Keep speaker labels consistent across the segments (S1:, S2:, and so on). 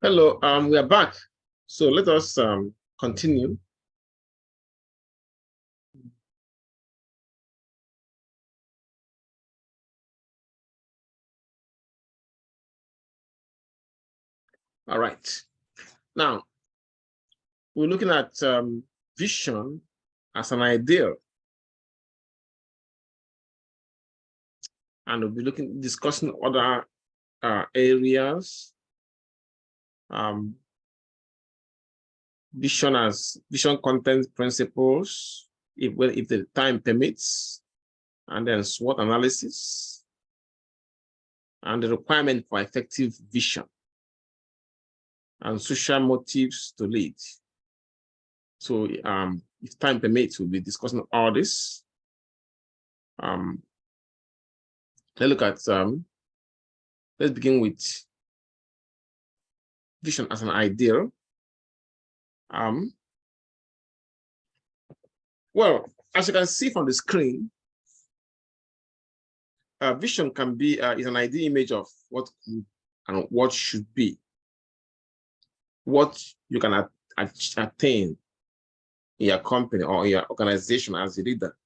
S1: Hello, we are back. So let us continue. All right. Now, we're looking at vision as an ideal. And we'll be discussing other areas. Vision content principles, if the time permits, and then SWOT analysis, and the requirement for effective vision, and social motives to lead. So if time permits, we'll be discussing all this. Let's look at, let's begin with vision as an ideal. Well, as you can see from the screen, vision can be is an ideal image of what could and what should be, what you can attain in your company or in your organization as a leader,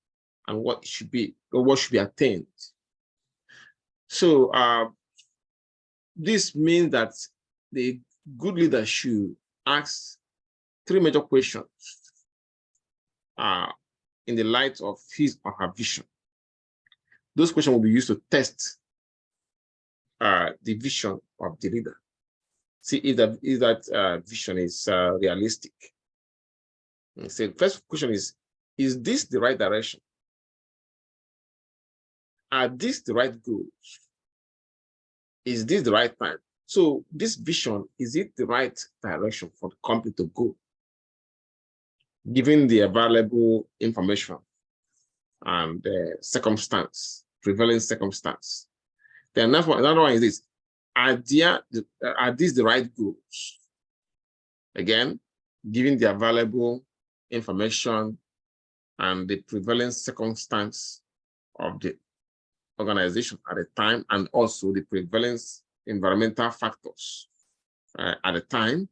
S1: and what should be attained. So this means that the good leader should ask three major questions in the light of his or her vision. Those questions will be used to test the vision of the leader. See if that vision is realistic. So the first question is this the right direction? Are these the right goals? Is this the right time? So this vision, is it the right direction for the company to go? Given the available information and the prevailing circumstance. Then another one is this: are these the right goals? Again, given the available information and the prevailing circumstance of the organization at the time, and also the prevalence environmental factors at the time.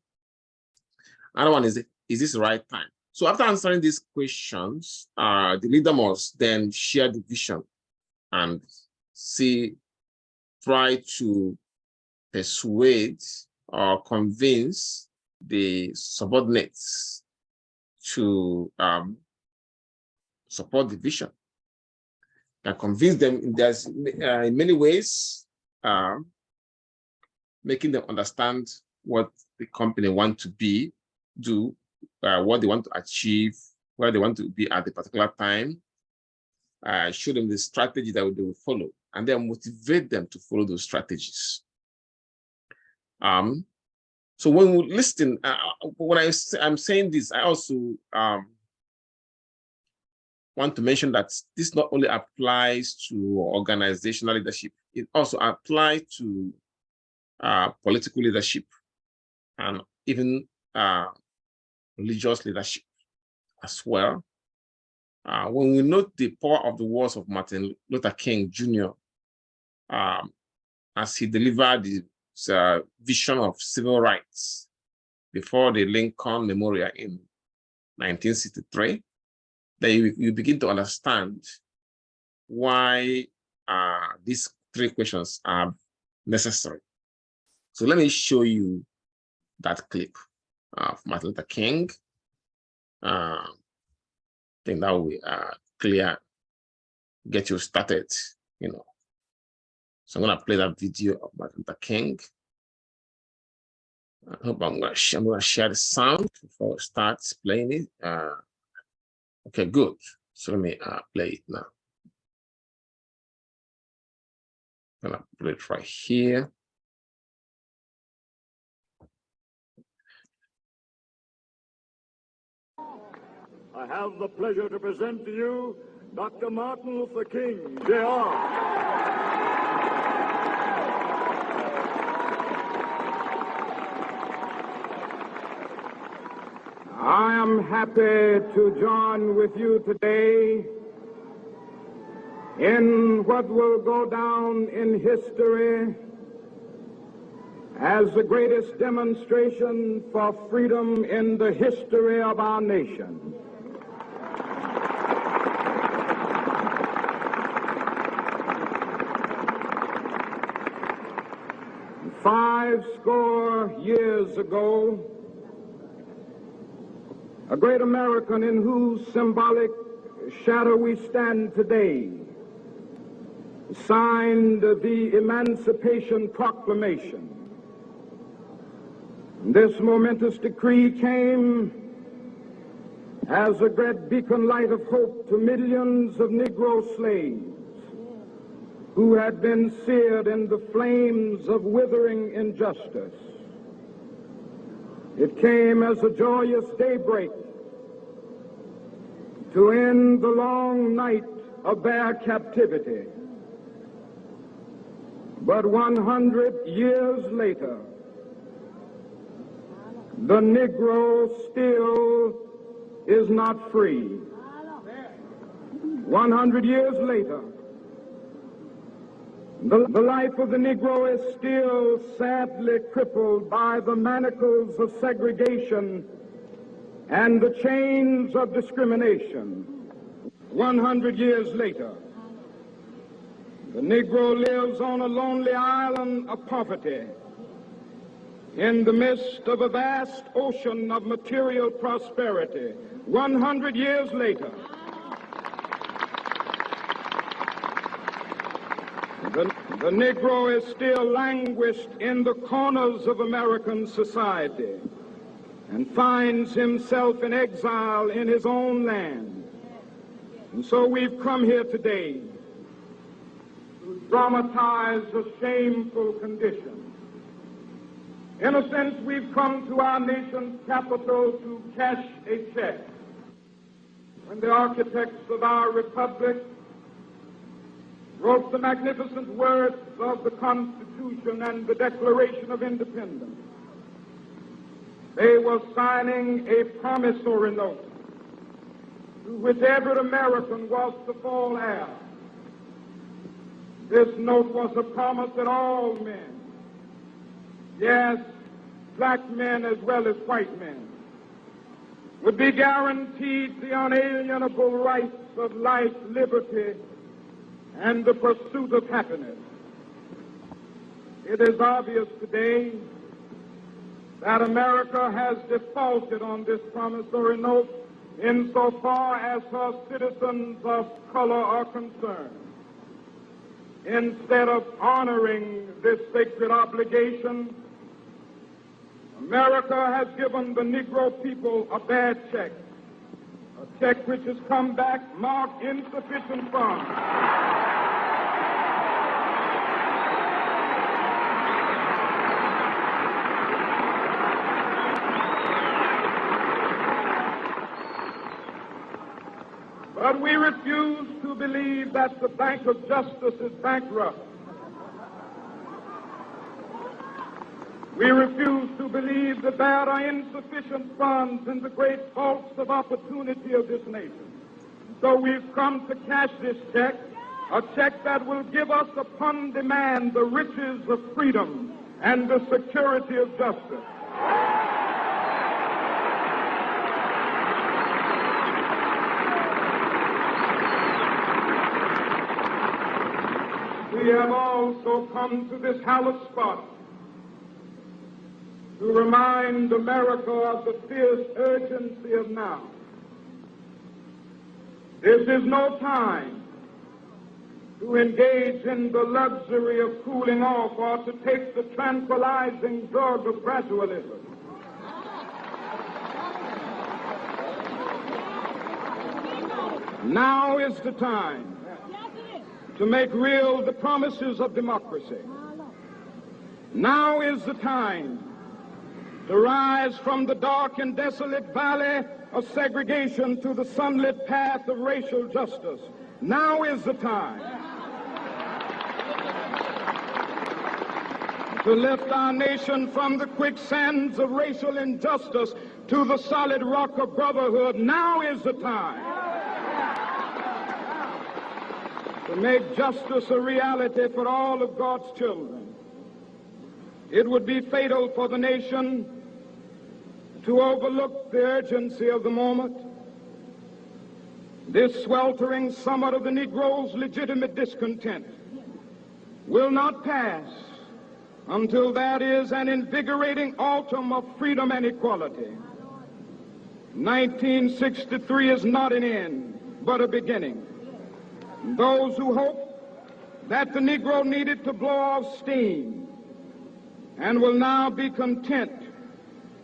S1: Another one is this the right time? So after answering these questions, the leader must then share the vision and try to persuade or convince the subordinates to support the vision. And convince them in many ways, making them understand what the company want to do, what they want to achieve, where they want to be at a particular time, show them the strategy that they will follow, and then motivate them to follow those strategies. So when we listen, when I'm saying this, I also want to mention that this not only applies to organizational leadership, it also applies to political leadership and even religious leadership as well. When we note the power of the words of Martin Luther King Jr., as he delivered the vision of civil rights before the Lincoln Memorial in 1963, then you begin to understand why these three questions are necessary. So let me show you that clip of Martin Luther King. I think that will clear, get you started, So I'm gonna play that video of Martin Luther King. I hope I'm gonna share the sound before I start playing it. Okay, good. So let me play it now. I'm gonna put it right here.
S2: I have the pleasure to present to you Dr. Martin Luther King, Jr.
S3: I am happy to join with you today in what will go down in history as the greatest demonstration for freedom in the history of our nation. Five score years ago, a great American in whose symbolic shadow we stand today signed the Emancipation Proclamation. This momentous decree came as a great beacon light of hope to millions of Negro slaves who had been seared in the flames of withering injustice. It came as a joyous daybreak to end the long night of their captivity. But 100 years later, the Negro still is not free. 100 years later, the life of the Negro is still sadly crippled by the manacles of segregation and the chains of discrimination. 100 years later, the Negro lives on a lonely island of poverty in the midst of a vast ocean of material prosperity. 100 years later, the Negro is still languished in the corners of American society and finds himself in exile in his own land. And so we've come here today to dramatize a shameful condition. In a sense, we've come to our nation's capital to cash a check. When the architects of our republic wrote the magnificent words of the Constitution and the Declaration of Independence, they were signing a promissory note to which every American was to fall heir. This note was a promise that all men, yes, black men as well as white men, would be guaranteed the unalienable rights of life, liberty, and the pursuit of happiness. It is obvious today that America has defaulted on this promissory note insofar as her citizens of color are concerned. Instead of honoring this sacred obligation, America has given the Negro people a bad check, a check which has come back marked insufficient funds. But we refuse to believe that the Bank of Justice is bankrupt. We refuse to believe that there are insufficient funds in the great vaults of opportunity of this nation. So we've come to cash this check, a check that will give us upon demand the riches of freedom and the security of justice. We have also come to this hallowed spot to remind America of the fierce urgency of now. This is no time to engage in the luxury of cooling off or to take the tranquilizing drug of gradualism. Now is the time to make real the promises of democracy. Now is the time to rise from the dark and desolate valley of segregation to the sunlit path of racial justice. Now is the time to lift our nation from the quicksands of racial injustice to the solid rock of brotherhood. Now is the time to make justice a reality for all of God's children. It would be fatal for the nation to overlook the urgency of the moment. This sweltering summit of the Negro's legitimate discontent will not pass until there is an invigorating autumn of freedom and equality. 1963 is not an end, but a beginning. Those who hope that the Negro needed to blow off steam and will now be content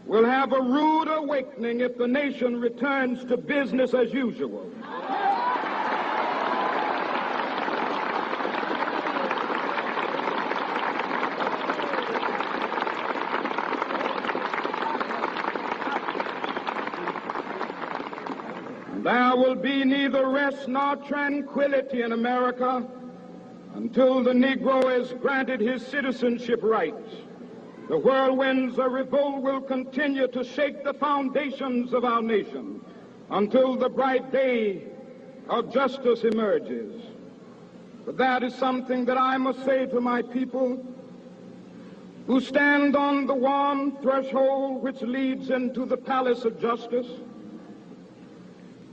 S3: will have a rude awakening if the nation returns to business as usual. There will be neither rest nor tranquility in America until the Negro is granted his citizenship rights. The whirlwinds of revolt will continue to shake the foundations of our nation until the bright day of justice emerges. But that is something that I must say to my people who stand on the warm threshold which leads into the palace of justice.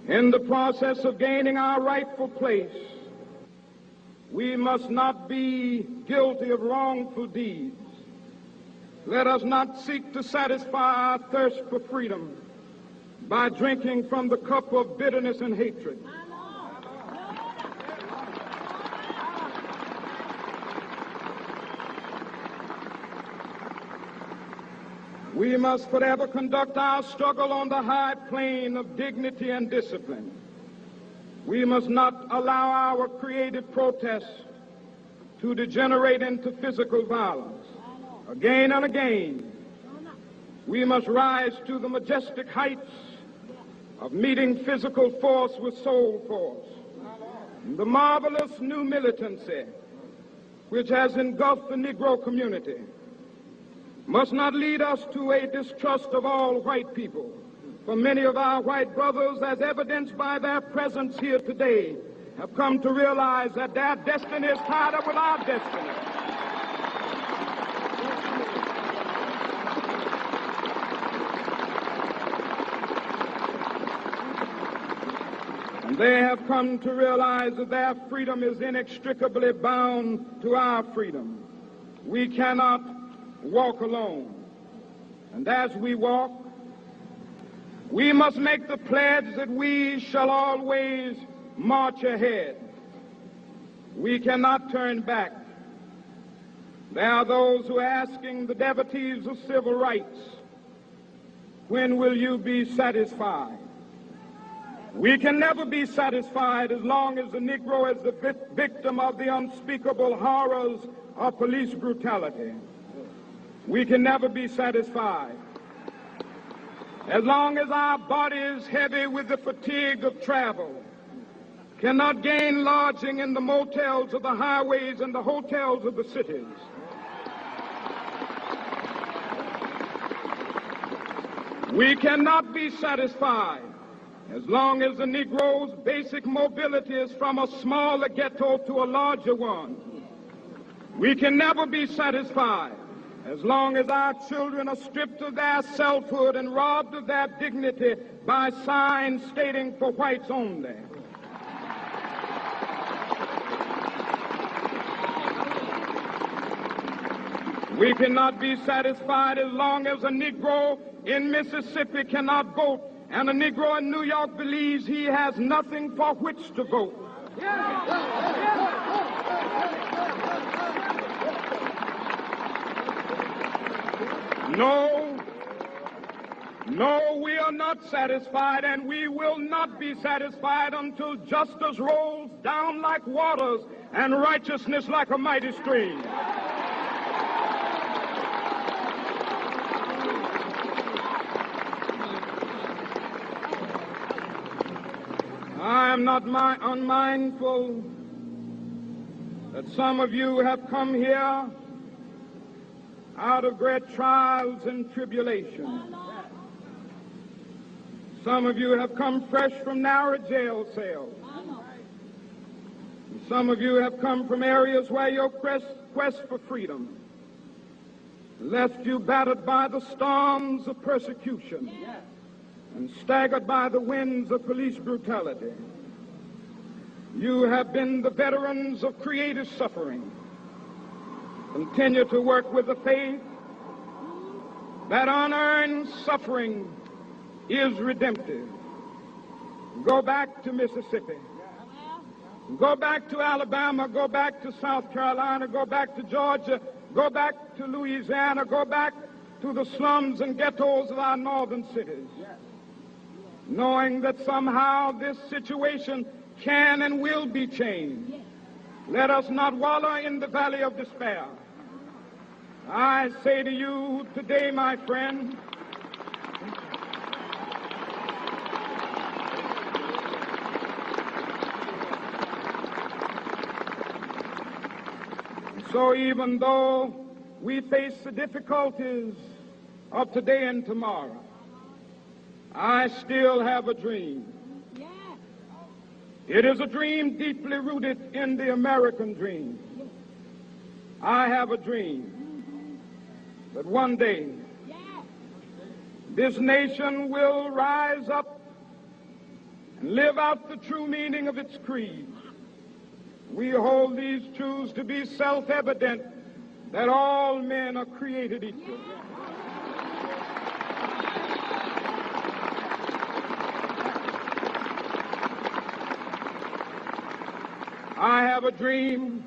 S3: In the process of gaining our rightful place, we must not be guilty of wrongful deeds. Let us not seek to satisfy our thirst for freedom by drinking from the cup of bitterness and hatred. We must forever conduct our struggle on the high plane of dignity and discipline. We must not allow our creative protests to degenerate into physical violence. Again and again, we must rise to the majestic heights of meeting physical force with soul force. The marvelous new militancy which has engulfed the Negro community must not lead us to a distrust of all white people. For many of our white brothers, as evidenced by their presence here today, have come to realize that their destiny is tied up with our destiny. And they have come to realize that their freedom is inextricably bound to our freedom. We cannot walk alone. And as we walk, we must make the pledge that we shall always march ahead. We cannot turn back. There are those who are asking the devotees of civil rights, when will you be satisfied? We can never be satisfied as long as the Negro is the victim of the unspeakable horrors of police brutality. We can never be satisfied as long as our bodies, heavy with the fatigue of travel, cannot gain lodging in the motels of the highways and the hotels of the cities. We cannot be satisfied as long as the Negro's basic mobility is from a smaller ghetto to a larger one. We can never be satisfied as long as our children are stripped of their selfhood and robbed of their dignity by signs stating for whites only. We cannot be satisfied as long as a Negro in Mississippi cannot vote and a Negro in New York believes he has nothing for which to vote. No, we are not satisfied, and we will not be satisfied until justice rolls down like waters and righteousness like a mighty stream. I am not unmindful that some of you have come here out of great trials and tribulations. Some of you have come fresh from narrow jail cells. Some of you have come from areas where your quest for freedom lest you battered by the storms of persecution and staggered by the winds of police brutality. You have been the veterans of creative suffering. Continue to work with the faith that unearned suffering is redemptive. Go back to Mississippi. Go back to Alabama. Go back to South Carolina. Go back to Georgia. Go back to Louisiana. Go back to the slums and ghettos of our northern cities. Knowing that somehow this situation can and will be changed. Let us not wallow in the valley of despair. I say to you today, my friend, so even though we face the difficulties of today and tomorrow, I still have a dream. It is a dream deeply rooted in the American dream. I have a dream that one day this nation will rise up and live out the true meaning of its creed. We hold these truths to be self-evident, that all men are created equal. I have a dream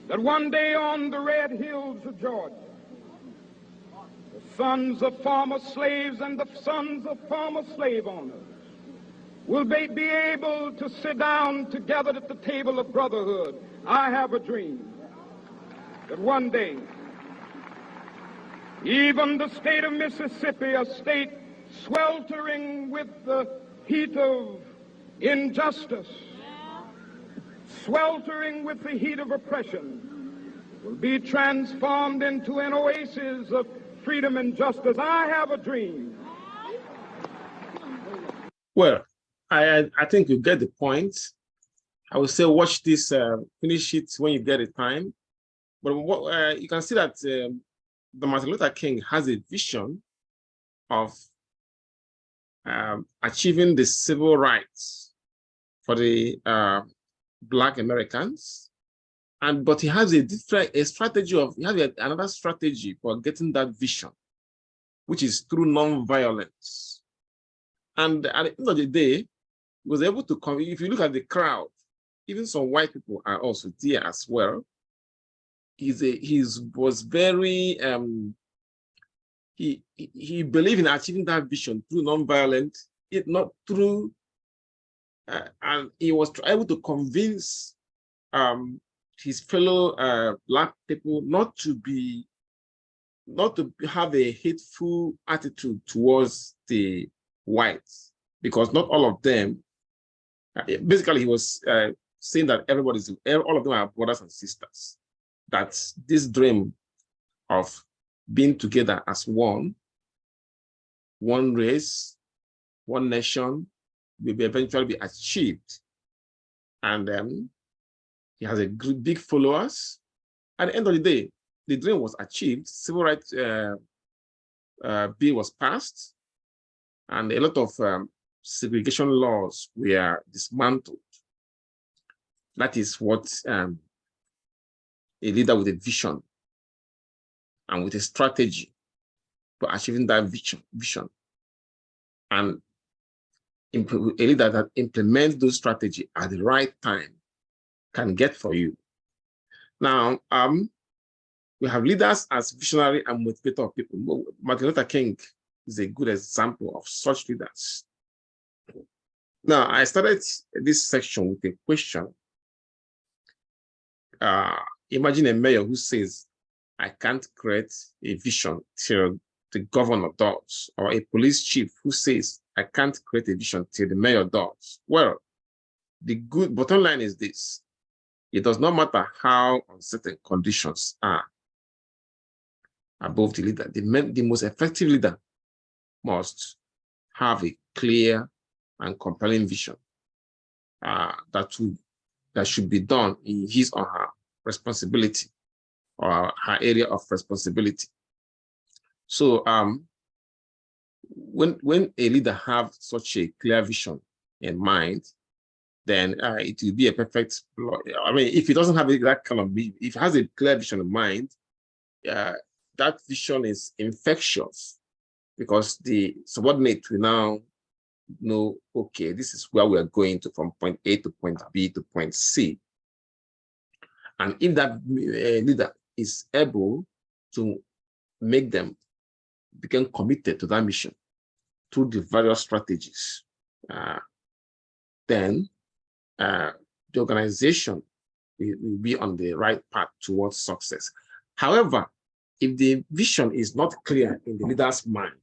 S3: that one day on the red hills of Georgia, the sons of former slaves and the sons of former slave owners will be able to sit down together at the table of brotherhood. I have a dream that one day, even the state of Mississippi, a state sweltering with the heat of injustice, sweltering with the heat of oppression, will be transformed into an oasis of freedom and justice. I have a dream.
S1: Well, I think you get the point. I would say watch this, finish it when you get the time. But what, you can see that the Martin Luther King has a vision of achieving the civil rights for the Black Americans, but he has another strategy for getting that vision, which is through non-violence. And at the end of the day, he was able to come. If you look at the crowd, even some white people are also there as well. He believed in achieving that vision through non-violence, not through. And he was able to convince his fellow Black people not to have a hateful attitude towards the whites, because not all of them. Basically, he was saying that all of them are brothers and sisters. That this dream of being together as one race, one nation, will eventually be achieved. And he has a big followers. At the end of the day, the dream was achieved. Civil rights bill was passed, and a lot of segregation laws were dismantled. That is what a leader with a vision and with a strategy for achieving that vision, and a leader that implements those strategies at the right time can get for you. Now, we have leaders as visionary and motivator of people. Martin Luther King is a good example of such leaders. Now, I started this section with a question. Imagine a mayor who says, I can't create a vision till the governor does, or a police chief who says, I can't create a vision till the mayor does. Well, the good bottom line is this: it does not matter how uncertain conditions are above the leader. The most effective leader must have a clear and compelling vision that should be done in his or her responsibility. or her area of responsibility. So when a leader have such a clear vision in mind, then it will be a perfect. I mean, if it doesn't have that kind of, if it has a clear vision in mind, that vision is infectious, because the subordinate will now know, okay, this is where we are going to, from point A to point B to point C. And if that leader is able to make them become committed to that mission through the various strategies, then the organization will be on the right path towards success. However, if the vision is not clear in the leader's mind,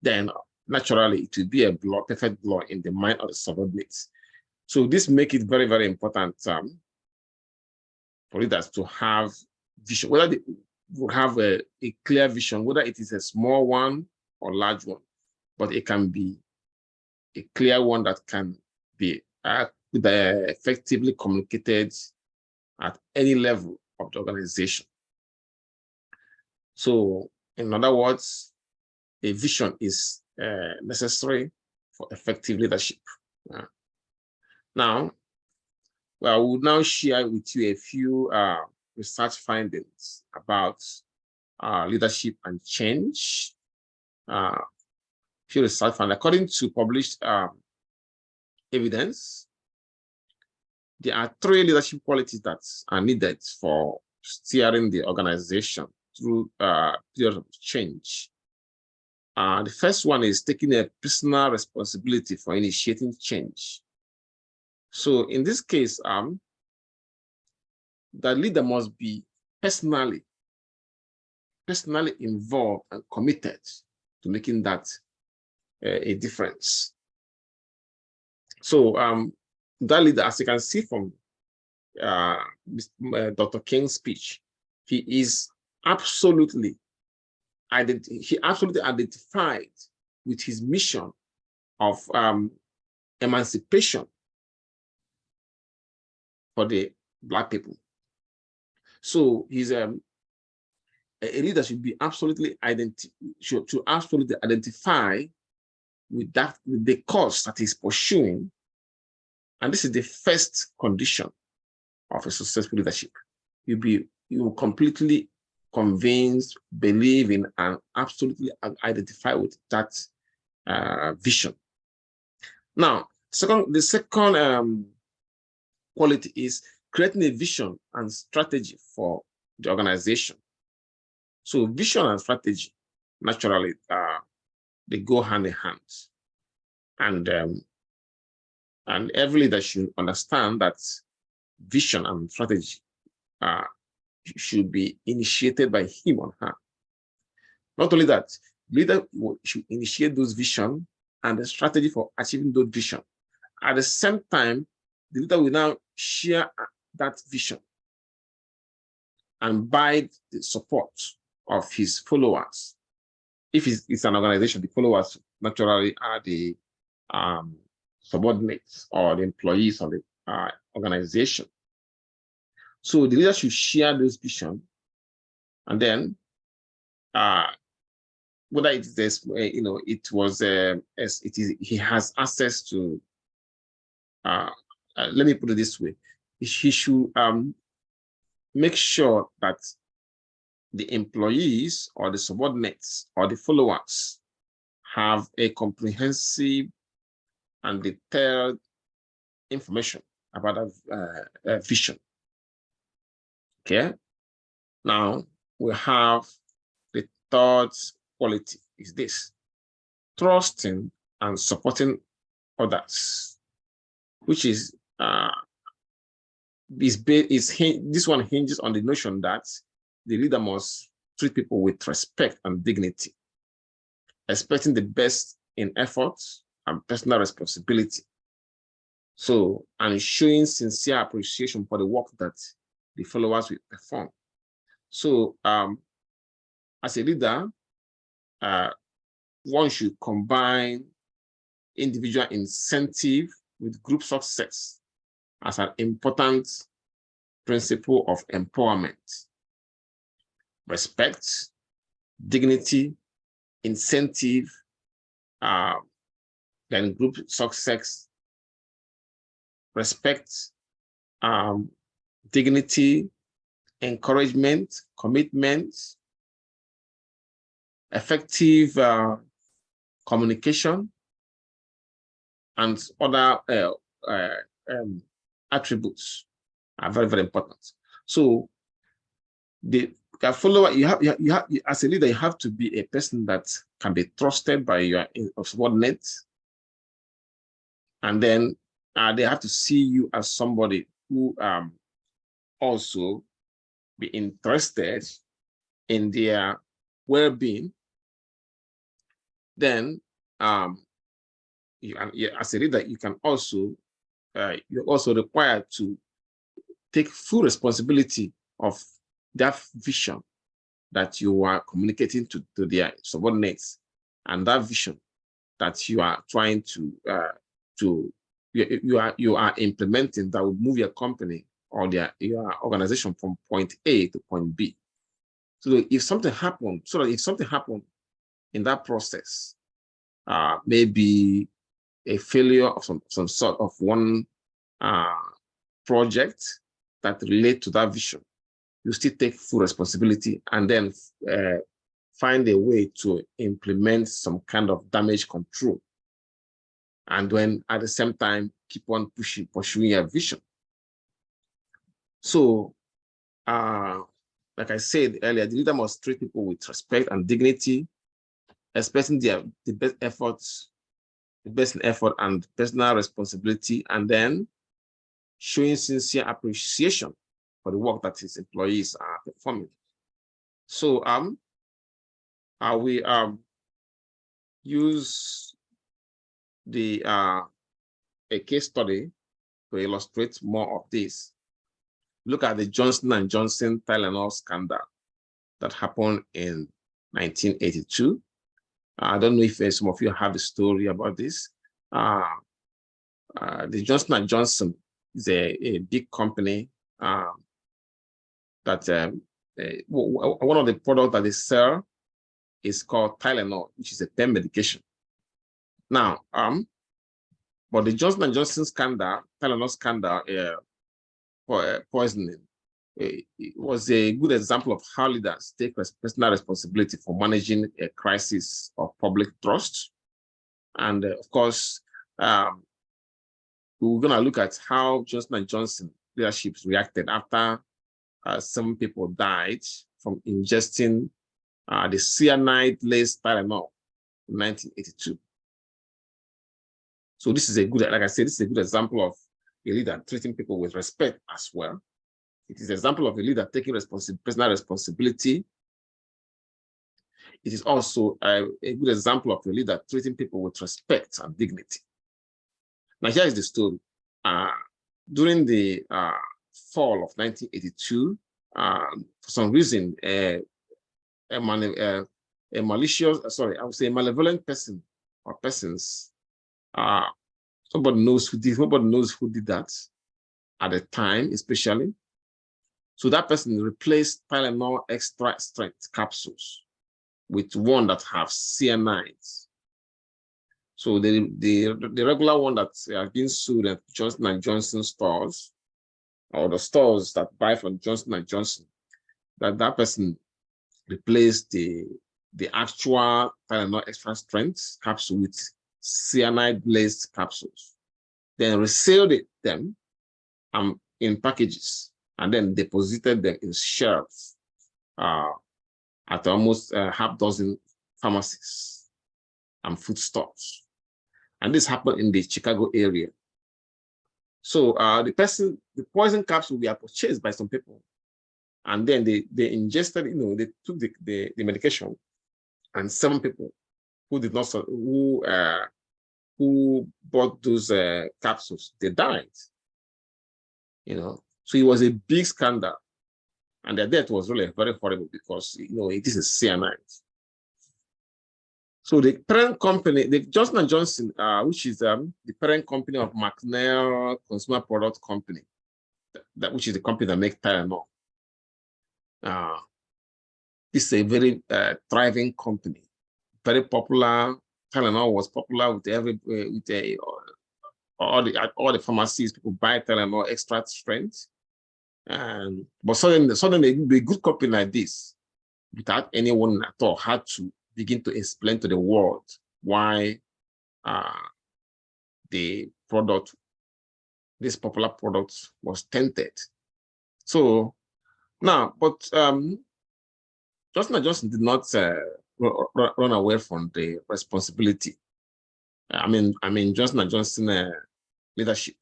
S1: then naturally it will be a perfect blur in the mind of the subordinates. So this makes it very, very important for leaders to have vision, whether they will have a clear vision, whether it is a small one or large one, but it can be a clear one that can be effectively communicated at any level of the organization. So, in other words, a vision is necessary for effective leadership. Now, I will now share with you a few research findings about leadership and change. Few research findings. According to published evidence, there are 3 leadership qualities that are needed for steering the organization through periods of change. The first one is taking a personal responsibility for initiating change. So in this case, the leader must be personally involved and committed to making that a difference. So that leader, as you can see from Dr. King's speech, he absolutely identified with his mission of emancipation for the Black people. So he's a leader should be absolutely identify with the cause that he's pursuing, and this is the first condition of a successful leadership. You will completely convinced, believe in, and absolutely identify with that vision. Now, the second quality is creating a vision and strategy for the organization. So vision and strategy, naturally, they go hand in hand. And every leader should understand that vision and strategy should be initiated by him or her. Not only that, leader should initiate those vision and the strategy for achieving those vision. At the same time, the leader will now share that vision and by the support of his followers. If it's an organization, the followers naturally are the subordinates or the employees of the organization. So the leader should share this vision, and then whether it is this, he has access to. Let me put it this way: he should make sure that the employees or the subordinates or the followers have a comprehensive and detailed information about a vision. Okay. Now we have the third quality is this: trusting and supporting others, which is this one hinges on the notion that the leader must treat people with respect and dignity, expecting the best in effort and personal responsibility. So, and showing sincere appreciation for the work that the followers will perform. So, as a leader, one should combine individual incentive with group success as an important principle of empowerment. respect, dignity, incentive, then group success, respect, dignity, encouragement, commitment, effective communication, and other attributes are very, very important. So the follower, you have as a leader, you have to be a person that can be trusted by your subordinates, and then they have to see you as somebody who also be interested in their well-being. Then as a leader, you can also you're also required to take full responsibility of that vision that you are communicating to their subordinates, and that vision that you are trying to you are implementing that will move your company or your organization from point A to point B. So that if something happened, in that process, maybe a failure of some sort of one project that relate to that vision, you still take full responsibility and then find a way to implement some kind of damage control. And when at the same time, keep on pursuing your vision. So, like I said earlier, the leader must treat people with respect and dignity, expecting the best efforts, the best in effort and personal responsibility, and then showing sincere appreciation for the work that his employees are performing. So, we use the a case study to illustrate more of this. Look at the Johnson & Johnson Tylenol scandal that happened in 1982. I don't know if some of you have the story about this. The Johnson & Johnson is a big company that one of the products that they sell is called Tylenol, which is a pain medication. Now, but the Johnson & Johnson scandal, Tylenol scandal, poisoning, it was a good example of how leaders take personal responsibility for managing a crisis of public trust. And of course, we're going to look at how Johnson & Johnson leadership reacted after 7 people died from ingesting the cyanide-laced Tylenol in 1982. So this is a good, like I said, this is a good example of a leader treating people with respect as well. It is an example of a leader taking personal responsibility. It is also a good example of a leader treating people with respect and dignity. Now, here is the story. During the fall of 1982, for some reason, a malevolent person or persons, nobody knows who did that at the time, especially. So that person replaced Tylenol extra strength capsules with one that have cyanide. So the regular one that are being sold at Johnson & Johnson stores, or the stores that buy from Johnson & Johnson, that person replaced the actual Tylenol extra strength capsule with cyanide-laced capsules, then resealed them in packages, and then deposited them in shelves at almost half dozen pharmacies and food stores. And this happened in the Chicago area. So the poison capsule were purchased by some people, and then they ingested, they took the medication, and 7 people who did not, who bought those capsules, they died. So it was a big scandal, and their death was really very horrible because it is a cyanide. So the parent company, the Johnson & Johnson, which is the parent company of McNeil Consumer Product Company, which is the company that makes Tylenol. this is a very thriving company, very popular. Tylenol was popular with all the pharmacies. People buy Tylenol extra strength, but suddenly a good company like this, without anyone at all, had to begin to explain to the world why the product, this popular product, was tainted. So now, but Johnson & Johnson did not run away from the responsibility. I mean Johnson & Johnson leadership.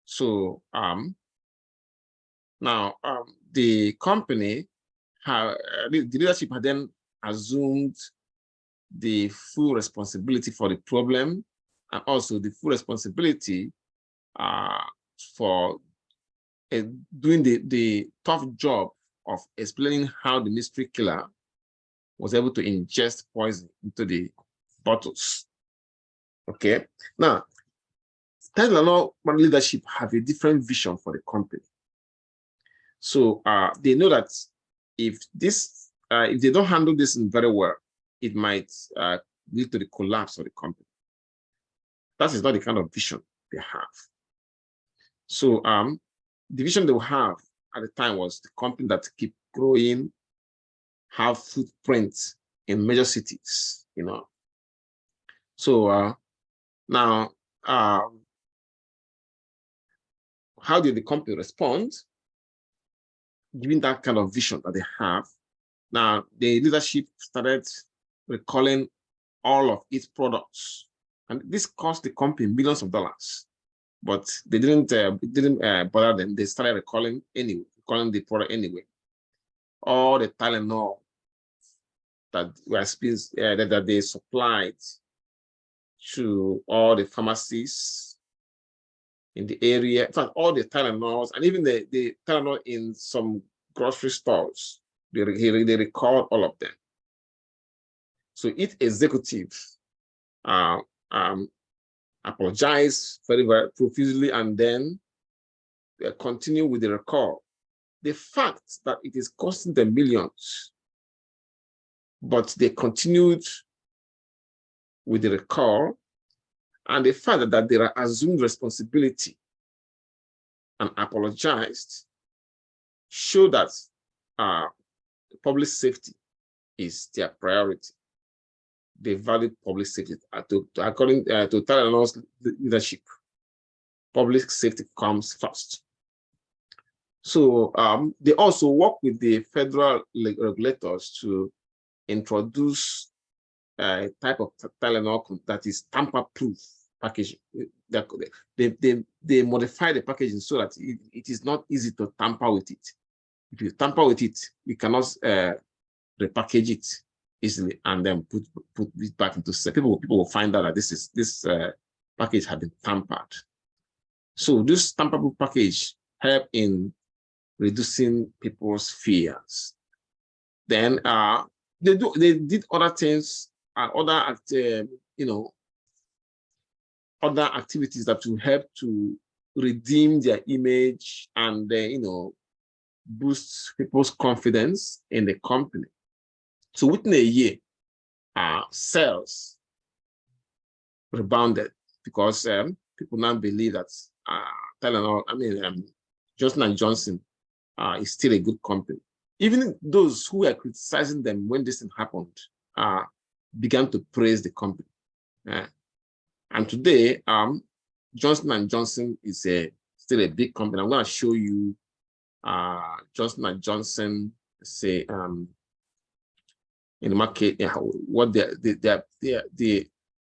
S1: So now the company, the leadership had then assumed the full responsibility for the problem, and also the full responsibility for doing the tough job of explaining how the mystery killer was able to ingest poison into the bottles. Okay, now Tylenol leadership have a different vision for the company. So they know that if they don't handle this very well, it might lead to the collapse of the company. That is not the kind of vision they have. So the vision they will have at the time was the company that keep growing, have footprints in major cities, you know. So now, how did the company respond? Given that kind of vision that they have, now the leadership started recalling all of its products, and this cost the company millions of dollars. But they didn't bother them. They started recalling the product anyway. All the Tylenol that that they supplied to all the pharmacies in the area, in fact, all the Tylenols, and even the Tylenol in some grocery stores, they recalled all of them. So each executive apologize very, very profusely, and then they continue with the recall. The fact that it is costing them millions, but they continued with the recall, and the fact that they are assumed responsibility and apologized, show that public safety is their priority. They value public safety. According to Tylenol's leadership, public safety comes first. So they also work with the federal regulators to introduce a type of Tylenol that is tamper-proof packaging. They modify the packaging so that it is not easy to tamper with it. If you tamper with it, you cannot repackage it easily and then put it back into sale. People will find out that this package had been tampered. So this tamper-proof package help in reducing people's fears. Then they did other things and other other activities that will help to redeem their image and boost people's confidence in the company. So within a year, sales rebounded because people now believe that Tylenol, Johnson & Johnson is still a good company. Even those who were criticizing them when this thing happened began to praise the company. And today, Johnson & Johnson is still a big company. I'm going to show you Johnson & Johnson, say, in the market, what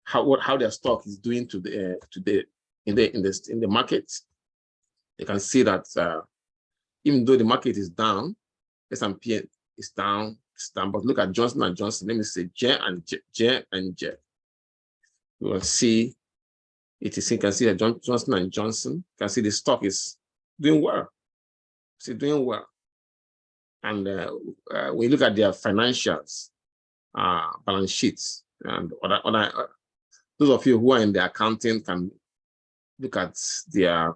S1: how their stock is doing in the market. You can see that even though the market is down, S&P is down, but look at Johnson & Johnson. Let me say J and J. You will see it is. You can see that Johnson & Johnson. You can see the stock is doing well. It's doing well. And when you look at their financials, balance sheets, and those of you who are in the accounting can look at their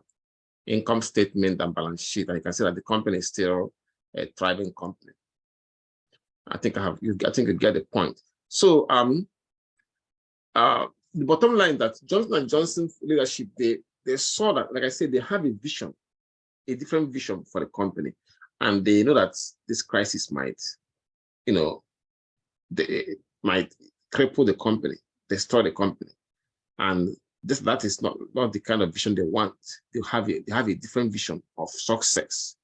S1: income statement and balance sheet, and you can see that the company is still a thriving company. I think you get the point. So the bottom line that Johnson & Johnson leadership, they saw that, like I said, they have a vision, a different vision for the company, and they know that this crisis might, they might cripple the company, destroy the company, and that is not the kind of vision they want. They have a different vision of success,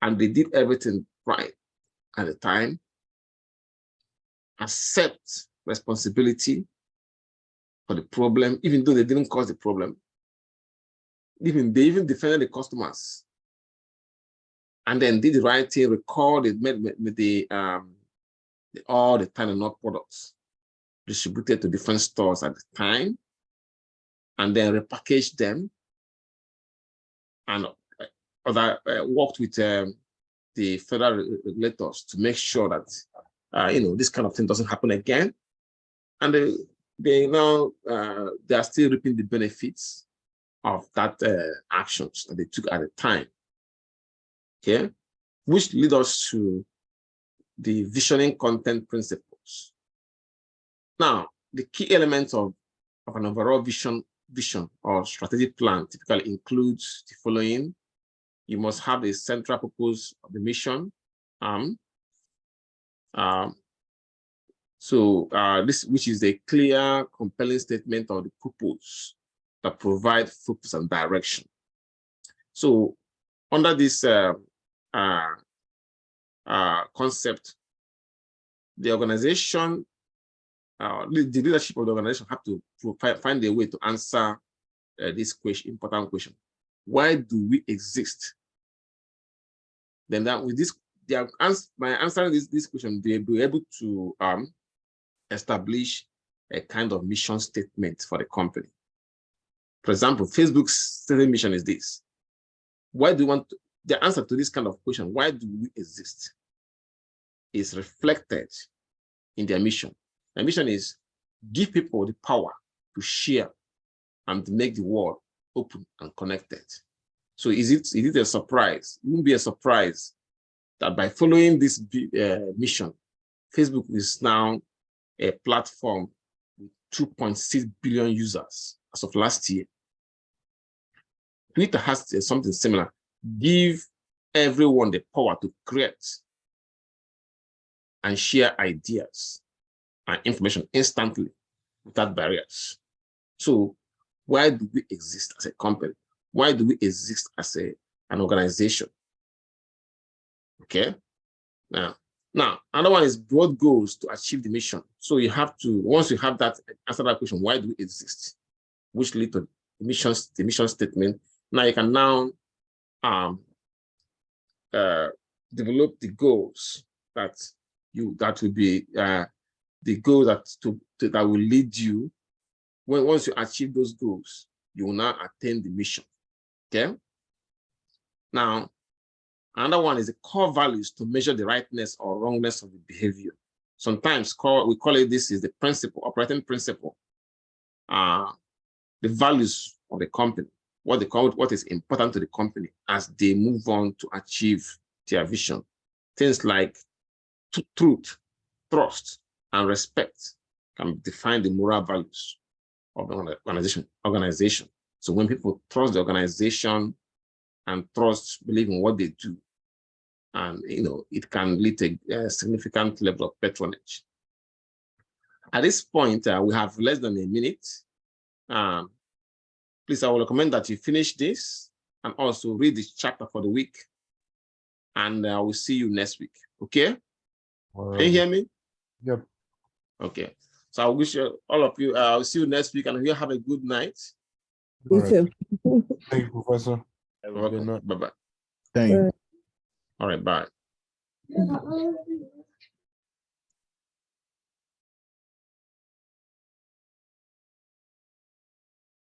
S1: and they did everything right at the time. Accept responsibility for the problem, even though they didn't cause the problem. They even defended the customers, and then did the right thing. Recorded, made all the Tylenol products distributed to different stores at the time, and then repackaged them, and worked with the federal regulators to make sure that this kind of thing doesn't happen again. And they are still reaping the benefits of that actions that they took at the time. Okay, which lead us to the visioning content principles. Now, the key elements of an overall vision or strategic plan typically includes the following. You must have a central purpose of the mission. This, which is a clear, compelling statement of the purpose that provide focus and direction. So under this concept, the organization, the leadership of the organization have to find a way to answer this important question: why do we exist? Then that with this, by answering this question, they'll be able to establish a kind of mission statement for the company. For example, Facebook's stated mission is this. Why do you want to, the answer to this kind of question, why do we exist, is reflected in their mission. Their mission is give people the power to share and to make the world open and connected. So is it a surprise? It won't be a surprise that by following this mission, Facebook is now a platform with 2.6 billion users as of last year. Twitter has something similar. Give everyone the power to create and share ideas and information instantly without barriers. So why do we exist as a company? Why do we exist as an organization? Okay. Now, another one is broad goals to achieve the mission. So you have to, once you have that, answer that question, why do we exist? Which lead to the mission statement. Now you can now develop the goals that will be the goal that will lead you. Once you achieve those goals, you will now attain the mission. Okay. Now, another one is the core values to measure the rightness or wrongness of the behavior. Sometimes we call it, this is the principle, operating principle. The values of the company, what is important to the company as they move on to achieve their vision. Things like truth, trust, and respect can define the moral values of the organization. So when people trust the organization and believe in what they do, and it can lead to a significant level of patronage. At this point, we have less than a minute. Please, I will recommend that you finish this and also read this chapter for the week. And I will see you next week. Okay? Right. Can you hear me?
S4: Yep.
S1: Okay. So I wish all of you, I'll see you next week, and you have a good night.
S4: You too. Thank you, Professor.
S1: Bye-bye.
S4: Thank you.
S1: All right, bye.